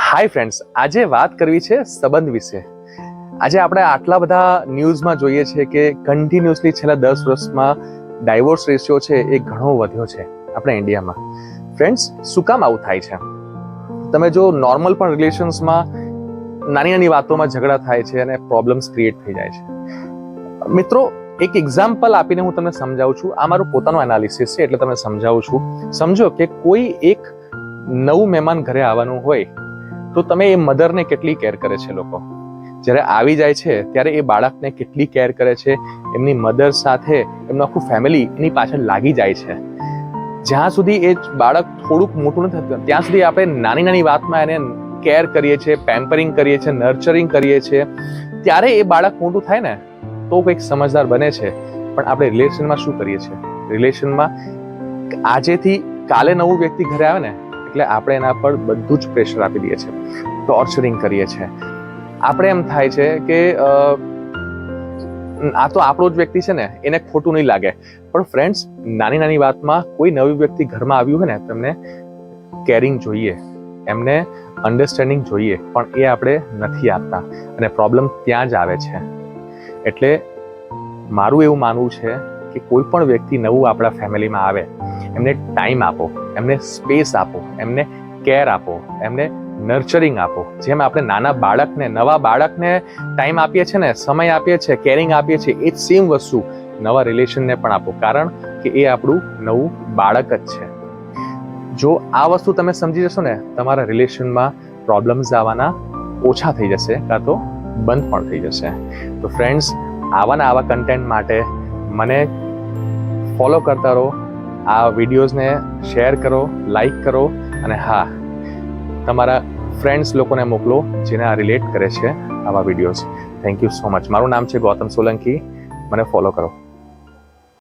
Hi friends, આજે વાત કરવી છે સંબંધ વિશે. આજે આપણે આટલા બધા ન્યૂઝમાં જોઈએ છે કે કન્ટિન્યુઅસલી છેલ્લા 10 વર્ષમાં ડાયવોર્સ રેશિયો છે એ ઘણો વધ્યો છે આપણા ઇન્ડિયામાં. ફ્રેન્ડ્સ, શું કામ આવું થાય છે? તમે જો નોર્મલ પણ રિલેશન્સમાં નાની નાની વાતોમાં ઝઘડા થાય છે અને પ્રોબ્લેમ્સ ક્રિએટ થઈ જાય છે. મિત્રો, એક એક્ઝામ્પલ આપીને હું તમને સમજાવું છું. આ મારું પોતાનું એનાલિસિસ છે એટલે તમને સમજાવું છું. સમજો કે કોઈ એક નવું મહેમાન ઘરે આવવાનું હોય તો તમે એ મધરને કેટલી કેર કરે છે લોકો. જ્યારે આવી જાય છે ત્યારે એ બાળકને કેટલી કેર કરે છે. એમની મધર સાથે એમનું આખું ફેમિલી એની પાછળ લાગી જાય છે. જ્યાં સુધી એ બાળક થોડુંક મોટું નથી થતું ત્યાં સુધી આપણે નાની નાની વાતમાં એને કેર કરીએ છીએ, પેમ્પરિંગ કરીએ છીએ, નર્ચરિંગ કરીએ છીએ. ત્યારે એ બાળક મોટું થાય ને તો કંઈક સમજદાર બને છે. પણ આપણે રિલેશનમાં શું કરીએ છીએ? રિલેશનમાં આજેથી કાલે નવું વ્યક્તિ ઘરે આવે ને એટલે આપણે એના પર બધું જ પ્રેશર આપી દઈએ છીએ, ટોર્ચરિંગ કરીએ છીએ. આપણે એમ થાય છે કે આ તો આપણો જ વ્યક્તિ છે ને, એને ખોટું નહીં લાગે. પણ ફ્રેન્ડ્સ, નાની નાની વાતમાં કોઈ નવી વ્યક્તિ ઘરમાં આવ્યું હોય ને તો એમને કેરિંગ જોઈએ, એમને અન્ડરસ્ટેન્ડિંગ જોઈએ, પણ એ આપણે નથી આપતા અને પ્રોબ્લેમ ત્યાં જ આવે છે. એટલે મારું એવું માનવું છે કે કોઈ પણ વ્યક્તિ નવું આપણા ફેમિલીમાં આવે એમને ટાઈમ આપો, એમને સ્પેસ આપો, એમને કેર આપો, એમને નર્ચરિંગ આપો. જેમ આપણે નાના બાળકને, નવા બાળકને ટાઈમ આપીએ છીએ ને, સમય આપીએ છીએ, કેરિંગ આપીએ છીએ, એ જ સેમ વસ્તુ નવા રિલેશનને પણ આપો. કારણ કે એ આપણું નવું બાળક જ છે. જો આ વસ્તુ તમે સમજી જશો ને, તમારા રિલેશનમાં પ્રોબ્લેમ્સ આવવાના ઓછા થઈ જશે, કાં તો બંધ પણ થઈ જશે. તો ફ્રેન્ડ્સ, આવા કન્ટેન્ટ માટે મને ફોલો કરતા રહો, આ વિડીયોઝને શેર કરો, લાઈક કરો અને હા, તમારા ફ્રેન્ડ્સ લોકોને મોકલો જેને આ રિલેટ કરે છે આવા videos. Thank you so much. મારું નામ છે ગૌતમ સોલંકી. મને ફોલો કરો.